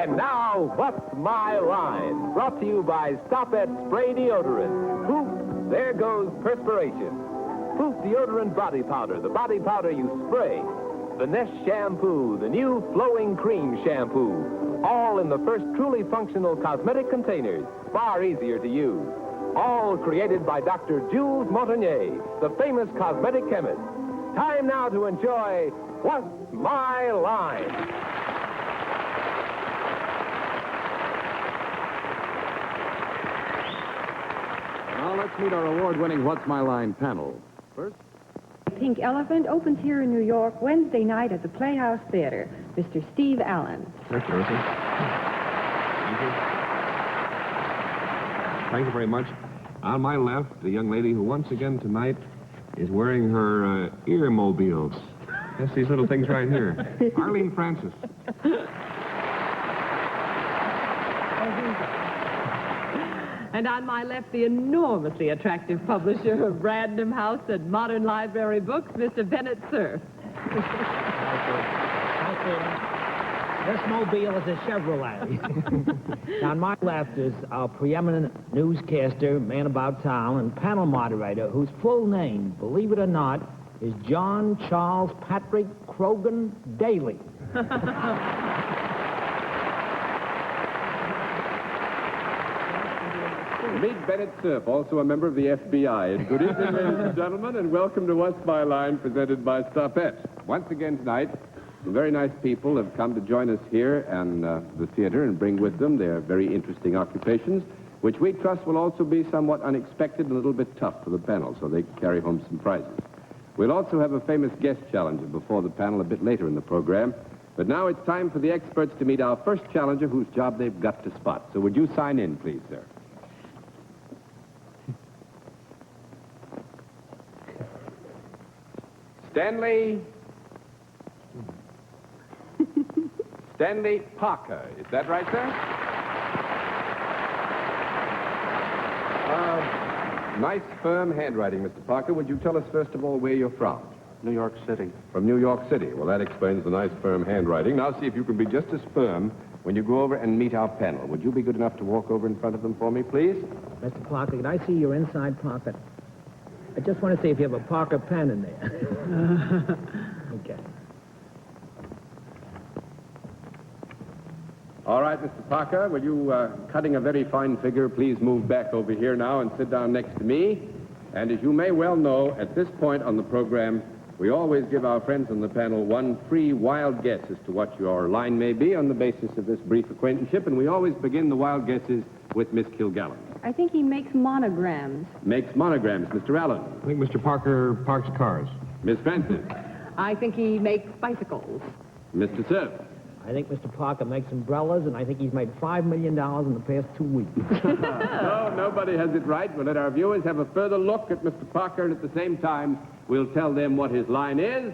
And now, What's My Line? Brought to you by Stop at Spray Deodorant. Poof, there goes perspiration. Poof Deodorant Body Powder, the body powder you spray. The Nest Shampoo, the new flowing cream shampoo. All in the first truly functional cosmetic containers, far easier to use. All created by Dr. Jules Montagnier, the famous cosmetic chemist. Time now to enjoy What's My Line? Now let's meet our award-winning What's My Line panel. First, Pink Elephant opens here in New York Wednesday night at the Playhouse Theater. Mr. Steve Allen. Thank you. Thank you very much. On my left, the young lady who once again tonight is wearing her earmobiles. That's these little things right here. Arlene Francis. And on my left, the enormously attractive publisher of Random House and Modern Library Books, Mr. Bennett, Cerf. This mobile is a Chevrolet. Now, on my left is our preeminent newscaster, man about town, and panel moderator, whose full name, believe it or not, is John Charles Patrick Krogan Daly. Meet Bennett Cerf, also a member of the FBI. And good evening, ladies and gentlemen, and welcome to What's My Line, presented by Stopette. Once again tonight, some very nice people have come to join us here and the theater and bring with them their very interesting occupations, which we trust will also be somewhat unexpected and a little bit tough for the panel, so they can carry home some prizes. We'll also have a famous guest challenger before the panel a bit later in the program. But now it's time for the experts to meet our first challenger, whose job they've got to spot. So would you sign in, please, sir? Stanley Parker. Is that right, sir? Nice, firm handwriting, Mr. Parker. Would you tell us, first of all, where you're from? New York City. From New York City. Well, that explains the nice, firm handwriting. Now, see if you can be just as firm when you go over and meet our panel. Would you be good enough to walk over in front of them for me, please? Mr. Parker, can I see your inside pocket? I just want to see if you have a Parker pen in there. Okay. All right, Mr. Parker, will you, cutting a very fine figure, please move back over here now and sit down next to me. And as you may well know, at this point on the program, we always give our friends on the panel one free wild guess as to what your line may be on the basis of this brief acquaintanceship, and we always begin the wild guesses with Miss Kilgallen. I think he makes monograms. Makes monograms, Mr. Allen. I think Mr. Parker parks cars. Miss Francis. I think he makes bicycles. Mr. Cerf. I think Mr. Parker makes umbrellas, and I think he's made $5 million in the past 2 weeks. No, nobody has it right. We'll let our viewers have a further look at Mr. Parker, and at the same time, we'll tell them what his line is.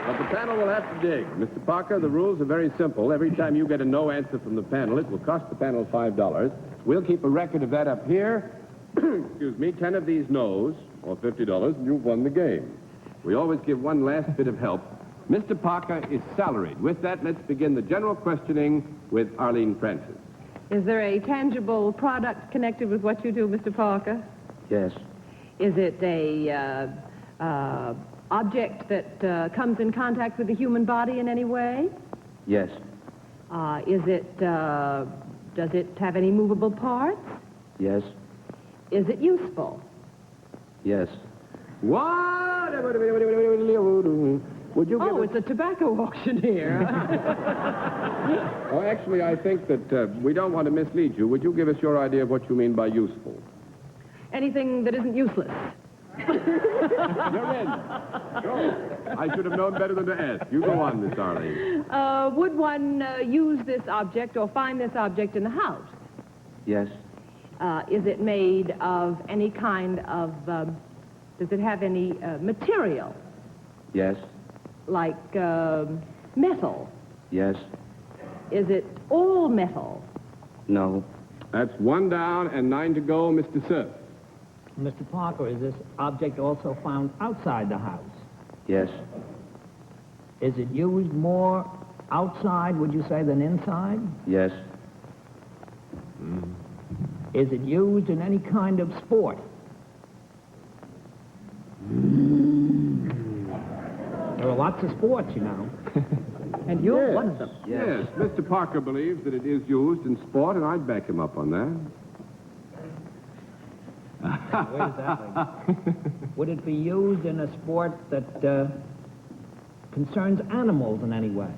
But the panel will have to dig. Mr. Parker, the rules are very simple. Every time you get a no answer from the panel, it will cost the panel $5. We'll keep a record of that up here. Excuse me, 10 of these no's, or $50, and you've won the game. We always give one last bit of help. Mr. Parker is salaried. With that, let's begin the general questioning with Arlene Francis. Is there a tangible product connected with what you do, Mr. Parker? Yes. Is it a object that comes in contact with the human body in any way? Yes. Does it have any movable parts? Yes. Is it useful? Yes. What? Would you give Oh, us... it's a tobacco auctioneer. Oh, actually, I think that we don't want to mislead you. Would you give us your idea of what you mean by useful? Anything that isn't useless. You're in. Go. I should have known better than to ask. You go on, Miss Arlene. Would one use this object or find this object in the house? Yes. Is it made of any kind of, does it have any material? Yes. Like metal? Yes. Is it all metal? No. That's 1 down and 9 to go, Mr. Cerf. Mr. Parker, is this object also found outside the house? Yes. Is it used more outside, would you say, than inside? Yes. Is it used in any kind of sport? There are lots of sports, you know. And you're one of them. Yes, Mr. Parker believes that it is used in sport, and I'd back him up on that. Where does that lead? Would it be used in a sport that concerns animals in any way?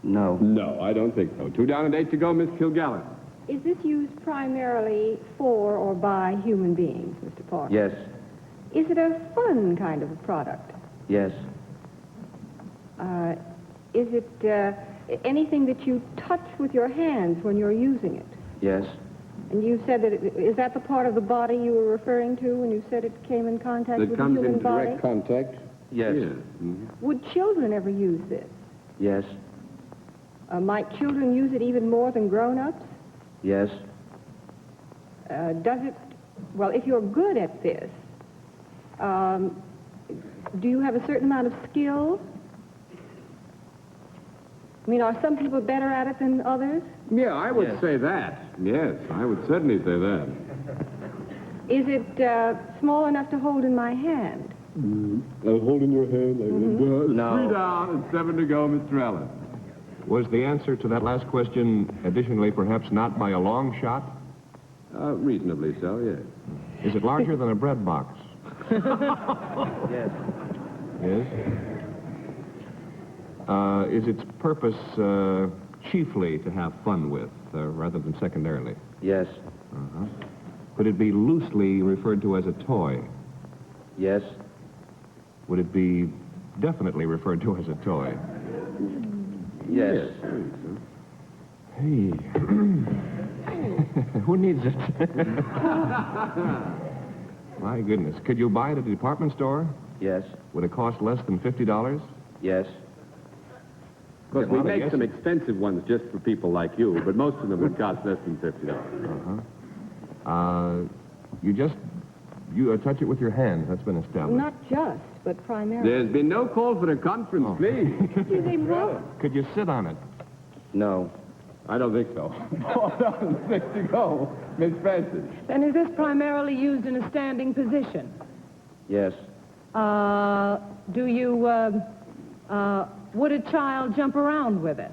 No. No, I don't think so. 2 down and 8 to go, Miss Kilgallen. Is this used primarily for or by human beings, Mr. Parker? Yes. Is it a fun kind of a product? Yes. Is it anything that you touch with your hands when you're using it? Yes. And you said that is that the part of the body you were referring to when you said it came in contact That with the comes human in body? direct contact? Yes. Would children ever use this? Yes. Might children use it even more than grown-ups? Yes. Does it, well, if you're good at this, do you have a certain amount of skill? I mean, are some people better at it than others? Yeah, I would Yes. say that. Yes, I would certainly say that. Is it small enough to hold in my hand? Holding your hand like that. No. 3 down and 7 to go, Mr. Allen. Was the answer to that last question additionally perhaps not by a long shot? Reasonably so, yes. Is it larger than a bread box? Yes. Yes. Is its purpose chiefly to have fun with, rather than secondarily? Yes. Could it be loosely referred to as a toy? Yes. Would it be definitely referred to as a toy? Yes. Hey. Who needs it? My goodness. Could you buy it at a department store? Yes. Would it cost less than $50? Yes. Of course, we Well, I make guess some it- expensive ones just for people like you, but most of them would cost less than $50. You touch it with your hands. That's been established. Not just, but primarily. There's been no call for a conference, please. Excuse me, what? Could you sit on it? No. I don't think so. 4 down and 6 to go, Miss Francis. Then is this primarily used in a standing position? Yes. Do you, would a child jump around with it?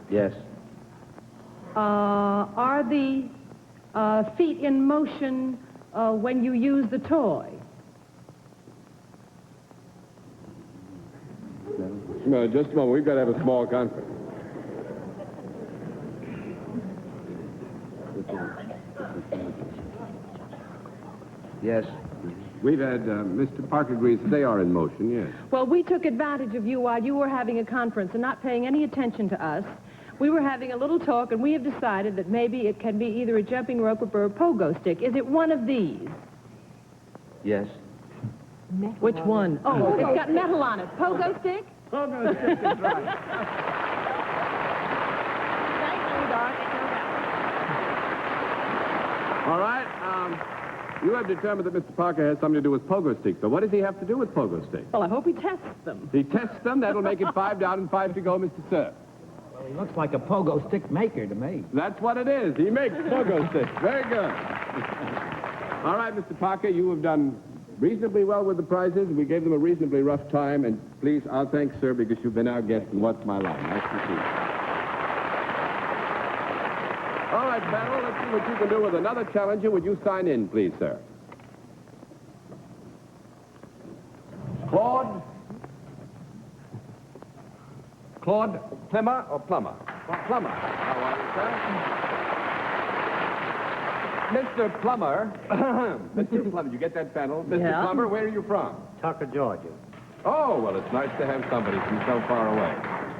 Yes. Are the feet in motion when you use the toy? No, just a moment. We've got to have a small conference. Yes. We've had, Mr. Parker agrees that they are in motion, yes. Well, we took advantage of you while you were having a conference and not paying any attention to us. We were having a little talk, and we have decided that maybe it can be either a jumping rope or a pogo stick. Is it one of these? Yes. Which one? Oh, it's got metal on it. Pogo stick? Pogo stick is right. Thank you, Dorothy. All right, you have determined that Mr. Parker has something to do with pogo sticks, but what does he have to do with pogo sticks? Well, I hope he tests them. He tests them. That'll make it 5 down and 5 to go, Mr. Cerf. Well, he looks like a pogo stick maker to me. That's what it is. He makes pogo sticks. Very good. All right, Mr. Parker, you have done reasonably well with the prizes. We gave them a reasonably rough time, and please, I'll thank Sir because you've been our guest in What's My Line. Nice to see you. All right, panel, let's see what you can do with another challenger. Would you sign in, please, sir? Claude Plummer or Plummer? Plummer. How are you, sir? Mr. Plummer. Mr. Plummer, you get that panel? Mr. Yeah. Plummer, where are you from? Tucker, Georgia. Oh, well, it's nice to have somebody from so far away.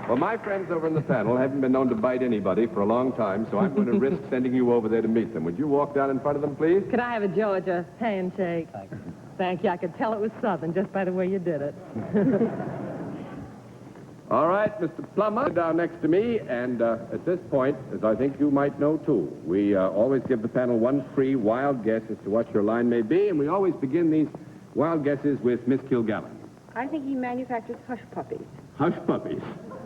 Well, my friends over in the panel haven't been known to bite anybody for a long time, so I'm going to risk sending you over there to meet them. Would you walk down in front of them, please? Could I have a Georgia handshake? Thank you. Thank you. I could tell it was Southern just by the way you did it. All right, Mr. Plummer, down next to me, and at this point, as I think you might know, too, we always give the panel one free wild guess as to what your line may be, and we always begin these wild guesses with Miss Kilgallen. I think he manufactures hush puppies. Hush puppies.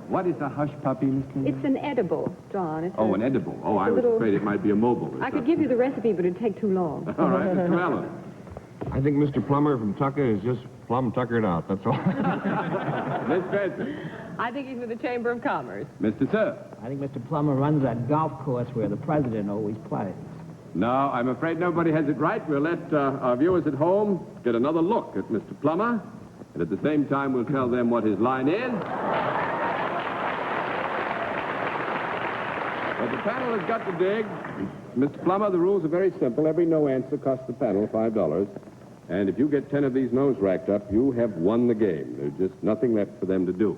What is a hush puppy, Miss Kilgallen? It's an edible, John. It's an edible. Oh, I was afraid it might be a mobile. I could give you the recipe, but it'd take too long. All right, Mr. Allen. I think Mr. Plummer from Tucker is just plumb tuckered out, that's all. Miss Benson. I think he's with the Chamber of Commerce. Mr. Cerf. I think Mr. Plummer runs that golf course where the president always plays. No, I'm afraid nobody has it right. We'll let our viewers at home get another look at Mr. Plummer, and at the same time, we'll tell them what his line is. But the panel has got to dig. Mr. Plummer, the rules are very simple. Every no answer costs the panel $5. And if you get 10 of these no's racked up, you have won the game. There's just nothing left for them to do.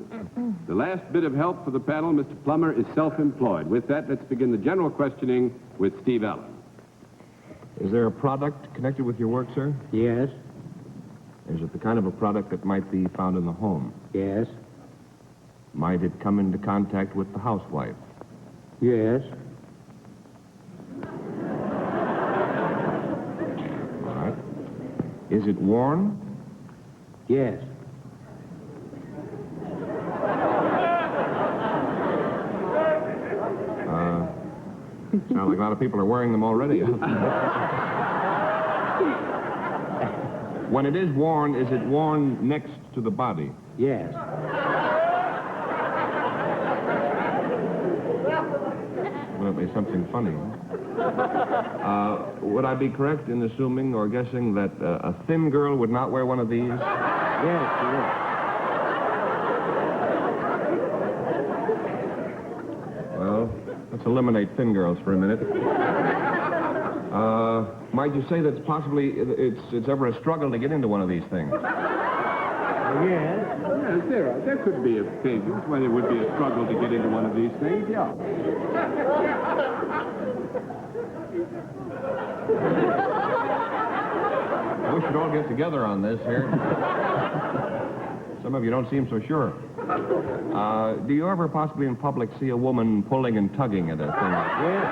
The last bit of help for the panel, Mr. Plummer, is self-employed. With that, let's begin the general questioning with Steve Allen. Is there a product connected with your work, sir? Yes. Is it the kind of a product that might be found in the home? Yes. Might it come into contact with the housewife? Yes. All right. Is it worn? Yes. Sounds like a lot of people are wearing them already. When it is worn next to the body? Yes. Well, it be something funny. Would I be correct in assuming or guessing that a thin girl would not wear one of these? Yes. Well, let's eliminate thin girls for a minute. Might you say that possibly it's ever a struggle to get into one of these things? Yes, there could be occasions when it would be a struggle to get into one of these things, yeah. We should all get together on this here. Some of you don't seem so sure. Do you ever possibly in public see a woman pulling and tugging at a thing? Yes.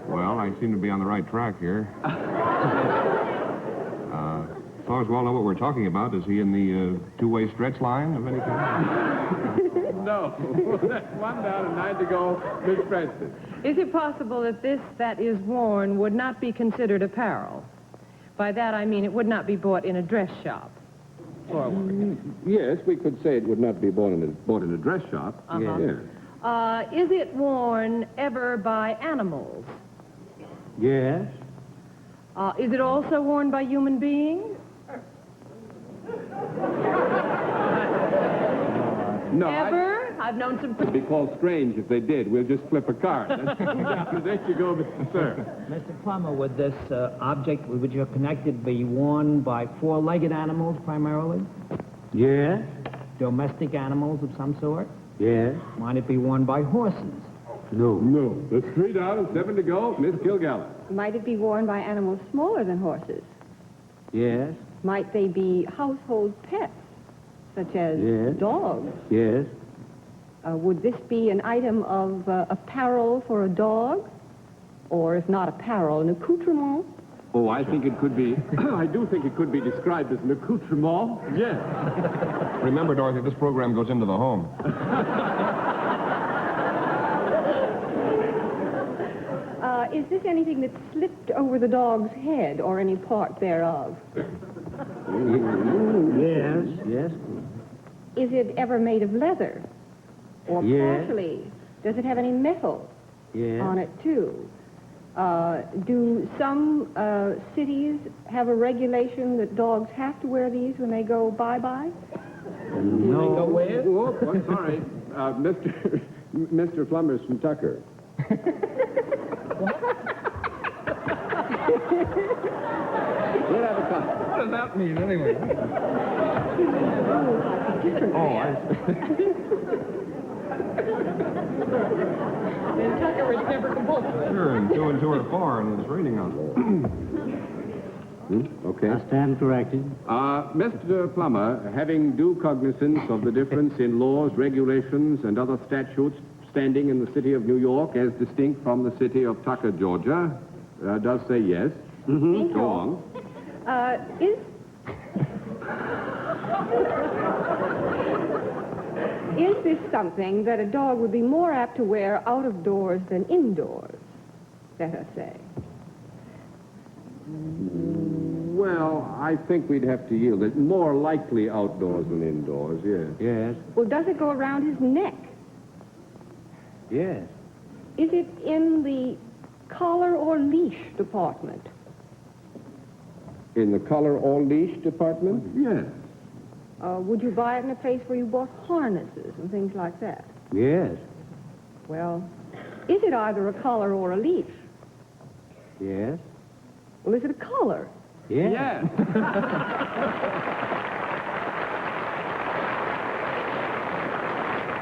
Well, I seem to be on the right track here. As long as we all know what we're talking about, is he in the two-way stretch line of any kind? No. That's one down and 9 to go. Miss Preston. Is it possible that this that is worn would not be considered apparel? By that I mean it would not be bought in a dress shop. Well, yes, we could say it would not be bought in a dress shop. Uh-huh. Yes. Is it worn ever by animals? Yes. Is it also worn by human beings? No, Ever? I've known some... It'd be called strange if they did. We'll just flip a card. There you go, Mr. Sir. Mr. Plummer, would this object with which you're connected be worn by four-legged animals primarily? Yes. Domestic animals of some sort? Yes. Might it be worn by horses? No. That's 3 down and 7 to go. Miss Kilgallen. Might it be worn by animals smaller than horses? Yes. Might they be household pets, such as Yes. dogs? Yes. Would this be an item of apparel for a dog? Or if not apparel, an accoutrement? Oh, I think it could be... I do think it could be described as an accoutrement. Yes. Remember, Dorothy, this program goes into the home. Is this anything that slipped over the dog's head or any part thereof? Yes. Is it ever made of leather? Or Yes. partially? Does it have any metal Yes. on it, too? Do some cities have a regulation that dogs have to wear these when they go bye-bye? No. Oh, I'm sorry. Mr. Plummer's from Tucker. We'll have a cup. What does that mean, anyway? Oh, I... Tucker It's never compulsory. Sure, and 2 and 2 are 4, and it's raining out. Okay. I stand corrected. Mr. Plummer, having due cognizance of the difference in laws, regulations, and other statutes standing in the city of New York as distinct from the city of Tucker, Georgia, does say yes. Bingo. Go on. Is this something that a dog would be more apt to wear out of doors than indoors, let us say? Well, I think we'd have to yield it. More likely outdoors than indoors, yes. Yes. Well, does it go around his neck? Yes. Is it in the collar or leash department? In the collar or leash department? Yes. Would you buy it in a place where you bought harnesses and things like that? Yes. Well, is it either a collar or a leash? Yes. Well, is it a collar? Yes. Yes.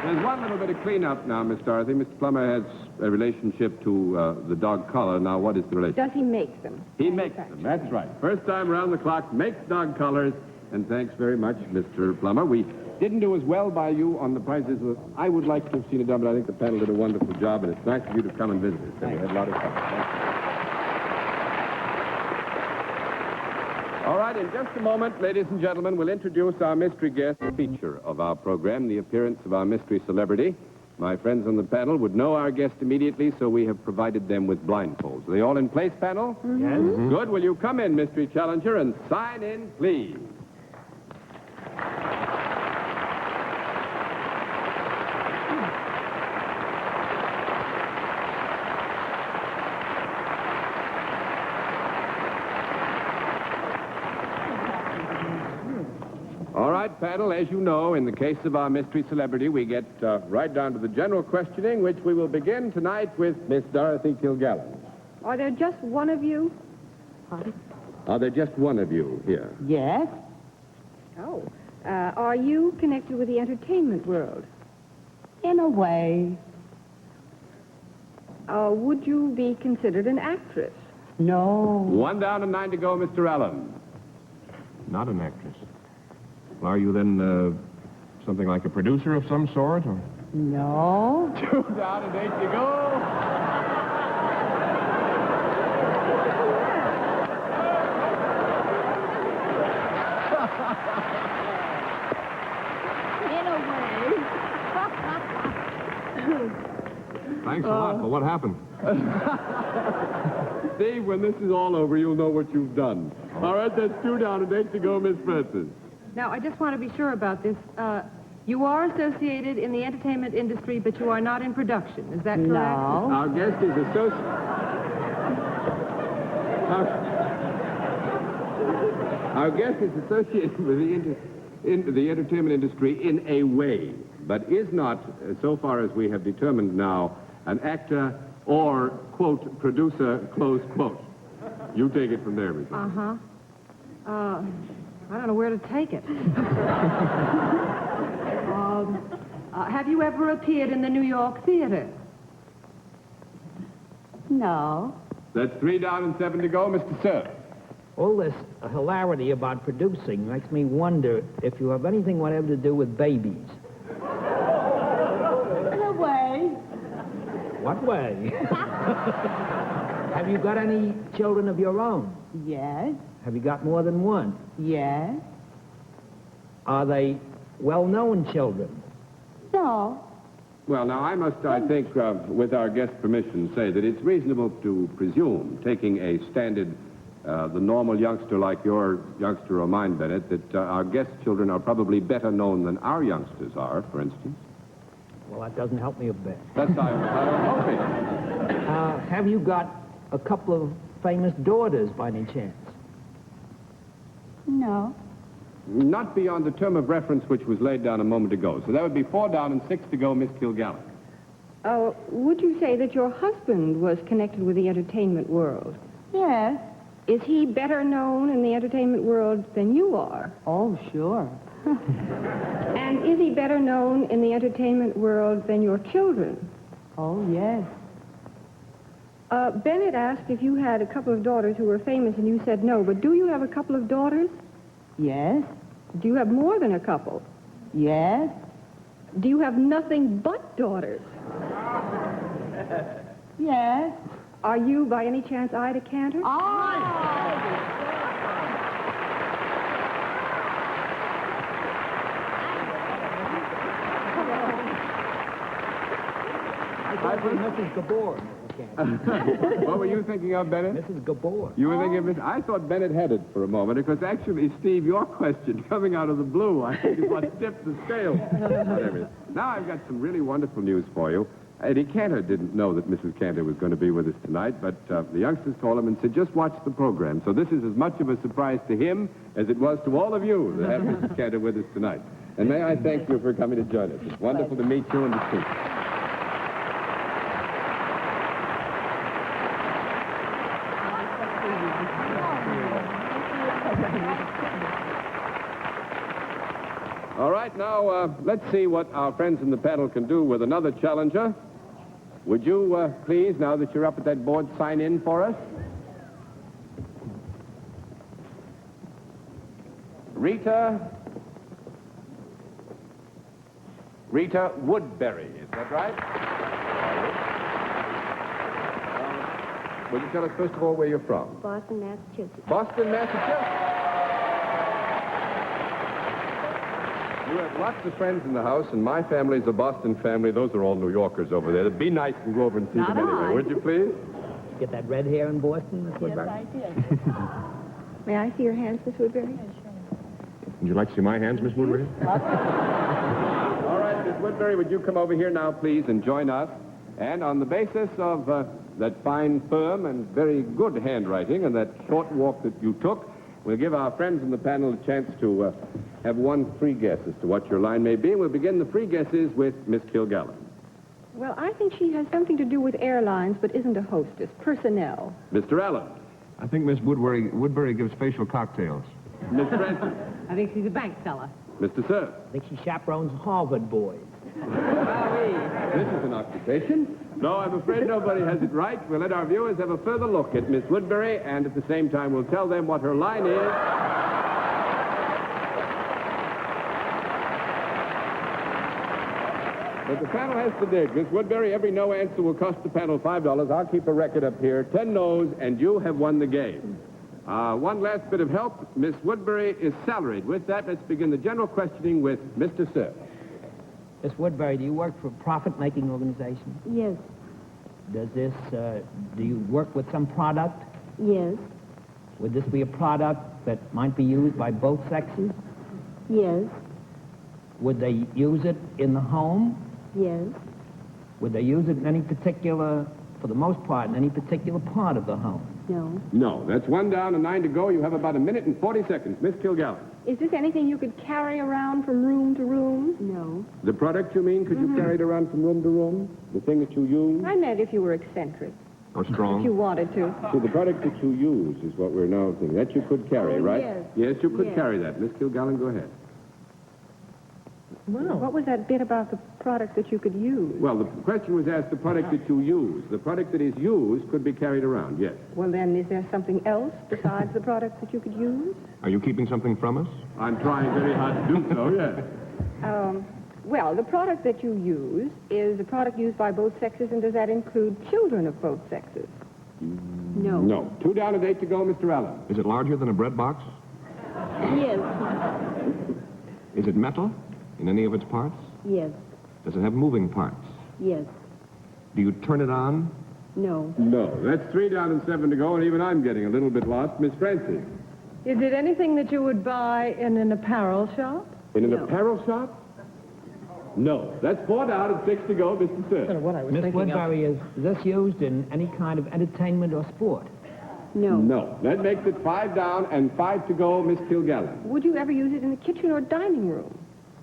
There's one little bit of cleanup now, Miss Dorothy. Mr. Plummer has a relationship to the dog collar. Now, what is the relationship? Does he make them? He makes them, that's right. First time around the clock, makes dog collars. And thanks very much, Mr. Plummer. We didn't do as well by you on the prizes as I would like to have seen it done, but I think the panel did a wonderful job, and it's nice of you to come and visit us. And we had a lot of fun. Thank you. All right, in just a moment, ladies and gentlemen, we'll introduce our mystery guest feature of our program, the appearance of our mystery celebrity. My friends on the panel would know our guest immediately, so we have provided them with blindfolds. Are they all in place, panel? Yes. Good. Will you come in, mystery challenger, and sign in, please? All right, panel, as you know, in the case of our mystery celebrity, we get right down to the general questioning, which we will begin tonight with Miss Dorothy Kilgallen. Are there just one of you? Are there just one of you here? Yes. Oh. Are you connected with the entertainment world? In a way. Would you be considered an actress? No. 1 down and 9 to go, Mr. Allen. Not an actress. Well, are you then something like a producer of some sort, or? No. 2 down and 8 to go. In a way. Thanks a lot, but what happened? Steve, when this is all over, you'll know what you've done. All right, that's 2 down and 8 to go, Miss Francis. Now, I just want to be sure about this. You are associated in the entertainment industry, but you are not in production. Is that correct? No. Our guest is Our guest is associated with the entertainment industry in a way, but is not, so far as we have determined now, an actor or, quote, producer, close quote. You take it from there, Miss. Uh-huh. I don't know where to take it. Have you ever appeared in the New York theater? No. That's 3 down and 7 to go, Mr. Cerf. All this hilarity about producing makes me wonder if you have anything whatever to do with babies. In a way. What way? Have you got any children of your own? Yes. Have you got more than one? Yes. Are they well-known children? No. Well, now, I must, I think, with our guest's permission, say that it's reasonable to presume, taking a standard, the normal youngster like your youngster or mine, Bennett, that our guest's children are probably better known than our youngsters are, for instance. Well, that doesn't help me a bit. That's how I'm hoping. Have you got a couple of famous daughters by any chance? No. Not beyond the term of reference which was laid down a moment ago. So that would be 4 down and 6 to go, Miss Kilgallen. Would you say that your husband was connected with the entertainment world? Yes. Is he better known in the entertainment world than you are? Oh, sure. And is he better known in the entertainment world than your children? Oh, yes. Bennett asked if you had a couple of daughters who were famous, and you said no. But do you have a couple of daughters? Yes. Do you have more than a couple? Yes. Do you have nothing but daughters? Yes. Are you, by any chance, Ida Cantor? Mrs. Gabor. What were you thinking of, Bennett? Mrs. Gabor. You were thinking of Miss... I thought Bennett had it for a moment, because actually, Steve, your question coming out of the blue, I think is what tipped the scale. Whatever. Now I've got some really wonderful news for you. Eddie Cantor didn't know that Mrs. Cantor was going to be with us tonight, but the youngsters called him and said, just watch the program. So this is as much of a surprise to him as it was to all of you to have Mrs. Cantor with us tonight. And may I thank you for coming to join us. It's wonderful to meet you and to speak. All right, now, let's see what our friends in the panel can do with another challenger. Would you, please, now that you're up at that board, sign in for us? Rita Woodbury, is that right? Will you tell us, first of all, where you're from? Boston, Massachusetts. Boston, Massachusetts. You have lots of friends in the house, and my family's a Boston family. Those are all New Yorkers over there. Be nice and go over and see them anyway, would you, please? Get that red hair in Boston, Miss Woodbury? Yes, I did. May I see your hands, Miss Woodbury? Would you like to see my hands, Miss Woodbury? All right, Miss Woodbury, would you come over here now, please, and join us? And on the basis of that fine, firm, and very good handwriting and that short walk that you took, we'll give our friends in the panel a chance to have one free guess as to what your line may be. And we'll begin the free guesses with Miss Kilgallen. Well, I think she has something to do with airlines, but isn't a hostess. Personnel. Mr. Allen. I think Miss Woodbury gives facial cocktails. Miss Francis. I think she's a bank teller. Mr. Cerf. I think she chaperones Harvard boys. This is an occupation. No, I'm afraid nobody has it right. We'll let our viewers have a further look at Miss Woodbury, and at the same time, we'll tell them what her line is. But the panel has to dig. Miss Woodbury, every no answer will cost the panel $5. I'll keep a record up here. 10 no's, and you have won the game. One last bit of help. Miss Woodbury is salaried. With that, let's begin the general questioning with Mr. Cerf. Miss Woodbury, do you work for a profit-making organization? Yes. Do you work with some product? Yes. Would this be a product that might be used by both sexes? Yes. Would they use it in the home? Yes. Would they use it in any particular, for the most part, in any particular part of the home? No. No, that's 1 down and 9 to go. You have about 1 minute and 40 seconds. Miss Kilgallen. Is this anything you could carry around from room to room? No. The product, you mean? Could you carry it around from room to room? The thing that you use? I meant if you were eccentric, Or if you strong? wanted to. So the product that you use is what we're now thinking. That you could carry, right? yes. Yes, you could Yes. carry that. Miss Kilgallen, go ahead. What was that bit about the product that you could use? Well, the question was asked the product that you use. The product that is used could be carried around, yes. Well, then, is there something else besides the product that you could use? Are you keeping something from us? I'm trying very hard to do so, yes. Well, the product that you use is a product used by both sexes, and does that include children of both sexes? No. No. 2 down and 8 to go, Mr. Allen. Is it larger than a bread box? Yes. Is it metal in any of its parts? Yes. Does it have moving parts? Yes. Do you turn it on? No. No. That's 3 down and 7 to go, and even I'm getting a little bit lost. Miss Francie. Is it anything that you would buy in an apparel shop? In an No. apparel shop? No. That's 4 down and 6 to go, Mr. Cerf. What I was Miss Woodbury, is this used in any kind of entertainment or sport? No. No. That makes it 5 down and 5 to go, Miss Kilgallen. Would you ever use it in the kitchen or dining room?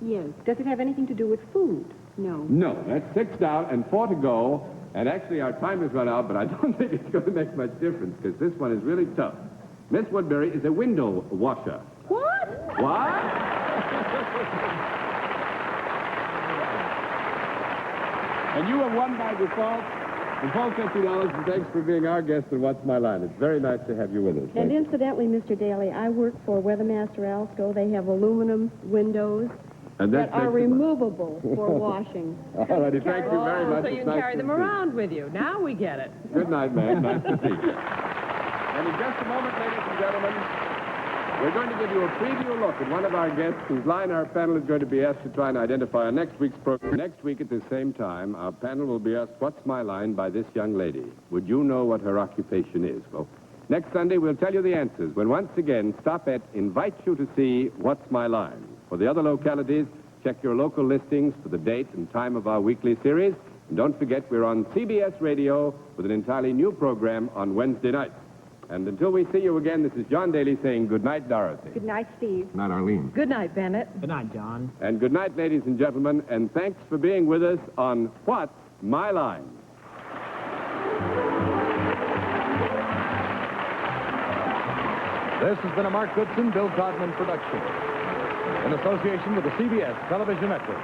Yes. Does it have anything to do with food? No. No. That's 6 down and 4 to go. And actually, our time has run out, but I don't think it's going to make much difference, because this one is really tough. Miss Woodbury is a window washer. What? What? And you have won by default And Paul, $50, and thanks for being our guest on What's My Line. It's very nice to have you with us. And Thank you. incidentally, Mr. Daly, I work for Weathermaster Alsco. They have aluminum windows And that makes are it- removable for washing. All righty, thank you very much. So you It's can nice carry to them see you. around with you. Now we get it. Good night, man. Nice to see you. And in just a moment, ladies and gentlemen, we're going to give you a preview look at one of our guests whose line our panel is going to be asked to try and identify on next week's program. Next week at the same time, our panel will be asked, "What's my line?" by this young lady. Would you know what her occupation is? Well, next Sunday, we'll tell you the answers when once again Stopette invites you to see What's My Line. For the other localities, check your local listings for the date and time of our weekly series. And don't forget, we're on CBS Radio with an entirely new program on Wednesday nights. And until we see you again, this is John Daly saying good night, Dorothy. Good night, Steve. Not Arlene. Good night, Bennett. Good night, John. And good night, ladies and gentlemen, and thanks for being with us on What's My Line? This has been a Mark Goodson, Bill Codman production in association with the CBS Television Network.